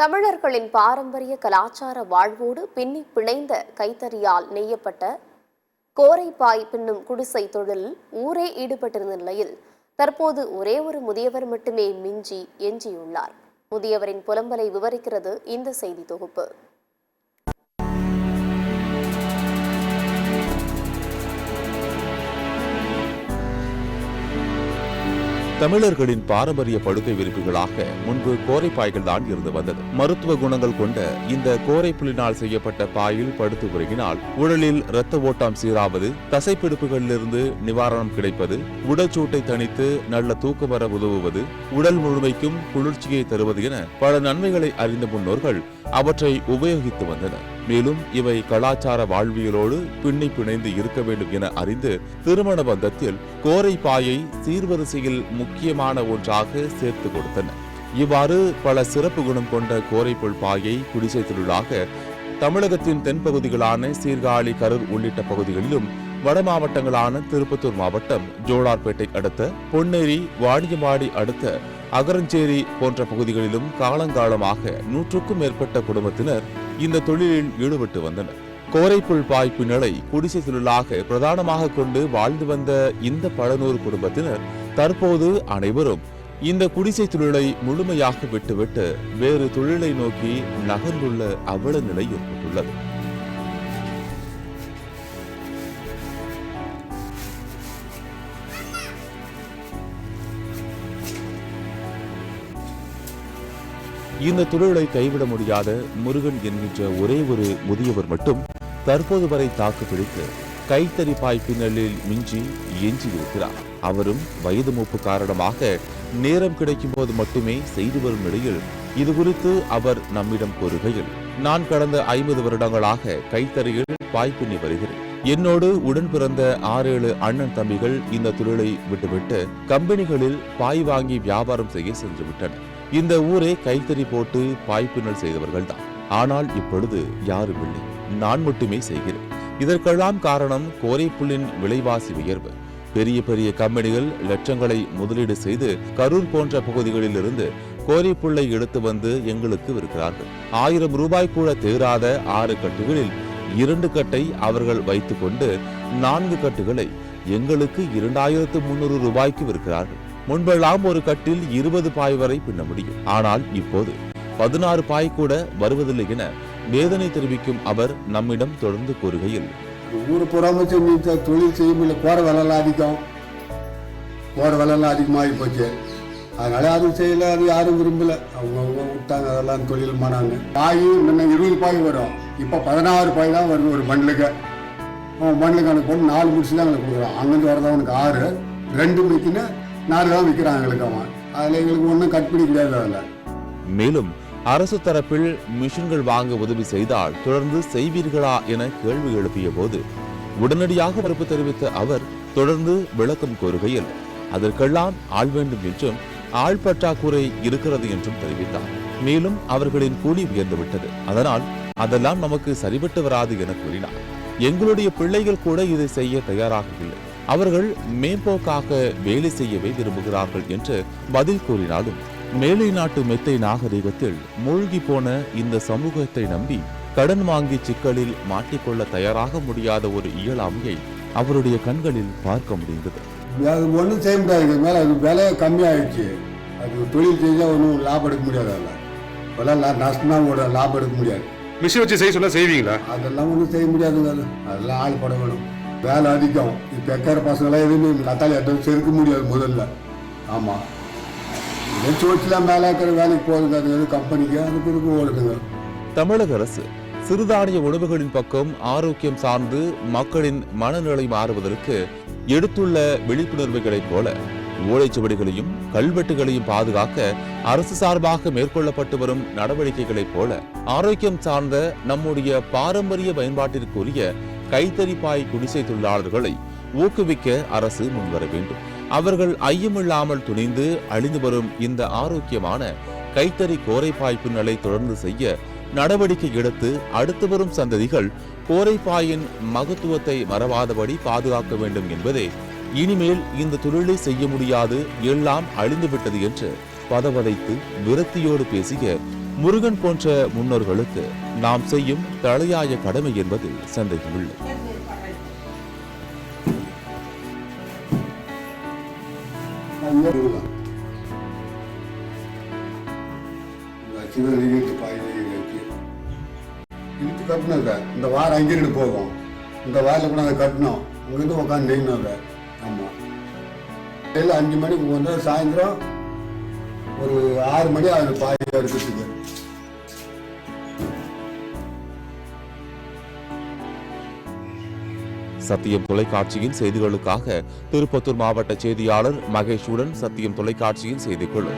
தமிழர்களின் பாரம்பரிய கலாச்சார வாழ்வோடு பின்னி பிணைந்த கைத்தறியால் நெய்யப்பட்ட கோரைப்பாய் பின்னும் குடிசை தொழிலில் ஊரே ஈடுபட்டிருந்த நிலையில் தற்போது ஒரே ஒரு முதியவர் மட்டுமே எஞ்சியுள்ளார். முதியவரின் புலம்பலை விவரிக்கிறது இந்த செய்தி தொகுப்பு. தமிழர்களின் பாரம்பரிய படுக்கை விரிப்புகளாக முன்பு கோரைப்பாய்கள் தான் இருந்து வந்தது. மருத்துவ குணங்கள் கொண்ட இந்த கோரை புல்லினால் செய்யப்பட்ட பாயில் படுத்து உறங்கினால் உடலில் இரத்த ஓட்டம் சீராவது, தசைப்பிடிப்புகளிலிருந்து நிவாரணம் கிடைப்பது, உடல் சூட்டை தணித்து நல்ல தூக்கம் வர உதவுவது, உடல் முழுமைக்கும் குளிர்ச்சியை தருவது என பல நன்மைகளை அறிந்த முன்னோர்கள் அவற்றை உபயோகித்து வந்தனர். மேலும் இவை கலாச்சார வாழ்வியலோடு பின்னி பிணைந்து இருக்க வேண்டும் என அறிந்து திருமண பந்தத்தில் கோரைப்பாயை சீர்வரிசையில் முக்கியமான ஒன்றாக சேர்த்து கொடுத்தனர். இவ்வாறு பல சிறப்பு குணம் கொண்ட கோரைப்புல் பாயை குடிசை தொழிலாக தமிழகத்தின் தென்பகுதிகளான சீர்காழி, கரூர் உள்ளிட்ட பகுதிகளிலும், வட மாவட்டங்களான திருப்பத்தூர் மாவட்டம் ஜோலார்பேட்டை அடுத்த பொன்னேரி, வாணியம்பாடி அடுத்த அகரஞ்சேரி போன்ற பகுதிகளிலும் காலங்காலமாக 100க்கும் மேற்பட்ட குடும்பத்தினர் இந்த தொழிலில் ஈடுபட்டு வந்தனர். கோரைப்புல் பாய் பின்னலை குடிசை தொழிலாக பிரதானமாக கொண்டு வாழ்ந்து வந்த இந்த பல நூறு குடும்பத்தினர் தற்போது அனைவரும் இந்த குடிசை தொழிலை முழுமையாக விட்டுவிட்டு வேறு தொழிலை நோக்கி நகர்ந்துள்ள அவல நிலை ஏற்பட்டுள்ளது. இந்த தொழிலை கைவிட முடியாத முருகன் என்கின்ற ஒரே ஒரு முதியவர் மட்டும் தற்போது வரை தாக்கு பிடித்து கைத்தறி பாய் பின்னலில் எஞ்சியிருக்கிறார். அவரும் வயது மூப்பு காரணமாக நேரம் கிடைக்கும் போது மட்டுமே செய்து வரும் நிலையில் இது குறித்து அவர் நம்மிடம் கூறுகையில், நான் கடந்த 50 வருடங்களாக கைத்தறியில் பாய் பின்னி வருகிறேன். என்னோடு உடன் பிறந்த 6-7 அண்ணன் தம்பிகள் இந்த தொழிலை விட்டுவிட்டு கம்பெனிகளில் பாய் வாங்கி வியாபாரம் செய்ய சென்று விட்டனர். இந்த ஊரே கைத்தறி போட்டு பாய்ப்பின்னல் செய்தவர்கள் தான். ஆனால் இப்பொழுது யாரும் இல்லை, நான் மட்டுமே செய்கிறேன். இதற்கெல்லாம் காரணம் கோரைப்புல்லின் விலைவாசி உயர்வு. பெரிய பெரிய கம்பெனிகள் லட்சங்களை முதலீடு செய்து கரூர் போன்ற பகுதிகளில் இருந்து கோரைப்புல்லை எடுத்து வந்து எங்களுக்கு விற்கிறார்கள். 1000 ரூபாய் கூட தேராத 6 கட்டுகளில் 2 கட்டை அவர்கள் வைத்துக் கொண்டு 4 கட்டுகளை எங்களுக்கு 2300 ரூபாய்க்கு விற்கிறார்கள். முன்பெல்லாம் ஒரு கட்டில் 20 பாய் வரை பின்ன முடியும். ஆனால் இப்போது 16 பாய் கூட வருவதில்லை என வேதனை தெரிவிக்கும் அவர் நம்மிடம் தொடர்ந்து கூறுகையில், ஊர் புறாமச்சு தொழில் செய்ய முடியல. போற விலைலாம் அதிகமாகி போச்சு. அதனால யாரும் செய்யல, அது யாரும் விரும்பல. அவங்க விட்டாங்க, அதெல்லாம் தொழில் மானாங்க. பாய் முன்ன 20 பாய் வரும், இப்போ 16 பாய் தான் வருது ஒரு பண்டலுக்கு. பண்டலுக்கு கணக்கு போட்டு 4 முடிச்சு தான் எங்களுக்கு கொடுக்குறோம். அங்கிருந்து வரதவனுக்கு 6, 2 மிக்கின்னு 4 தான் விற்கிறாங்க எங்களுக்கு. அவன் அதில் எங்களுக்கு ஒன்றும் கட்பிடி கிடையாது. அதில் மேலும் அரசு தரப்பில் மிஷின்கள் வாங்க உதவி செய்தால் தொடர்ந்து செய்வீர்களா என கேள்வி எழுப்பிய போது உடனடியாக மறுப்பு தெரிவித்த அவர் தொடர்ந்து விளக்கம் கோருகையில், அதற்கெல்லாம் ஆள் வேண்டும் என்றும் ஆள் பற்றாக்குறை இருக்கிறது என்றும் தெரிவித்தார். மேலும் அவர்களின் கூலி உயர்ந்துவிட்டது, அதனால் அதெல்லாம் நமக்கு சரிபட்டு வராது என கூறினார். எங்களுடைய பிள்ளைகள் கூட இதை செய்ய தயாராக இல்லை. அவர்கள் மேம்போக்காக வேலை செய்யவே விரும்புகிறார்கள் என்று பதில் கூறினாலும் மேலை நாட்டு மெத்தை நாகரிகத்தில் மூழ்கி போன இந்த சமூகத்தை நம்பி கடன் வாங்கி சிக்கலில் மாட்டிக்கொள்ள தயாராக முடியாத ஒரு இயலாமையை அவருடைய கண்களில் பார்க்க முடிந்தது. அது ஒன்றும் செய்ய முடியாது. மேலே அது விலை கம்மியாயிடுச்சு. அது தொழில் செஞ்சால் ஒன்றும் லாபம் எடுக்க முடியாது. அதில் நஷ்டம் கூட லாபம் எடுக்க முடியாது. மிஷின் வச்சு செய்ய சொன்னா செய்வீங்களா? அதெல்லாம் ஒன்றும் செய்ய முடியாதுங்க. அதெல்லாம் ஆள் பட வேணும், வேலை அதிகம். இப்போ எக்கார பசங்களாம் எதுவுமே லத்தாலி எதுவும் செருக்க முடியாது முதல்ல. ஆமாம், சோச்சிலாம் மேலே இருக்கிற வேலைக்கு போகுதுங்க. அது எது கம்பெனிக்கு அதுக்கு இதுக்கு ஓடுதுங்க. தமிழக அரசு சிறுதானிய உணவுகளின் பக்கம் ஆரோக்கியம் சார்ந்து மக்களின் மனநிலை மாறுவதற்கு எடுத்துள்ள விழிப்புணர்வுகளைப் போல ஓலைச்சுவடிகளையும் கல்வெட்டுகளையும் பாதுகாக்க அரசு சார்பாக மேற்கொள்ளப்பட்டு வரும் நடவடிக்கைகளைப் போல ஆரோக்கியம் சார்ந்த நம்முடைய பாரம்பரிய பயன்பாட்டிற்குரிய கைத்தறி பாய் குடிசை தொழிலாளர்களை ஊக்குவிக்க அரசு முன்வர வேண்டும். அவர்கள் ஐயமில்லாமல் துணிந்து அழிந்து வரும் இந்த ஆரோக்கியமான கைத்தறி கோரைப்பாய் பின்னலை தொடர்ந்து செய்ய நடவடிக்கை எடுத்து அடுத்து வரும் சந்ததிகள் கோரைப்பாயின் மகத்துவத்தை மறவாதபடி பாதுகாக்க வேண்டும் என்பதே இனிமேல் இந்த தொழிலை செய்ய முடியாது, எல்லாம் அழிந்துவிட்டது என்று பதவதைத்து விரக்தியோடு பேசிய முருகன் போன்ற முன்னோர்களுக்கு நாம் செய்யும் தலையாய கடமை என்பதில் சந்தேகமில்லை. இழுத்து கட்டினத இந்த வாரம் அங்கிருந்து போகும், இந்த வாரில் கூட அதை கட்டணும், அங்கிருந்து உட்காந்து நெய்யணும். ஆமாம், காலையில் 5 மணிக்கு போனால் சாயந்தரம் ஒரு 6 மணி அது பாய் எடுக்கிறதுக்கு. சத்தியம் தொலைக்காட்சியின் செய்திகளுக்காக திருப்பத்தூர் மாவட்ட செய்தியாளர் மகேஷுடன் சத்தியம் தொலைக்காட்சியின் செய்திக்குழு.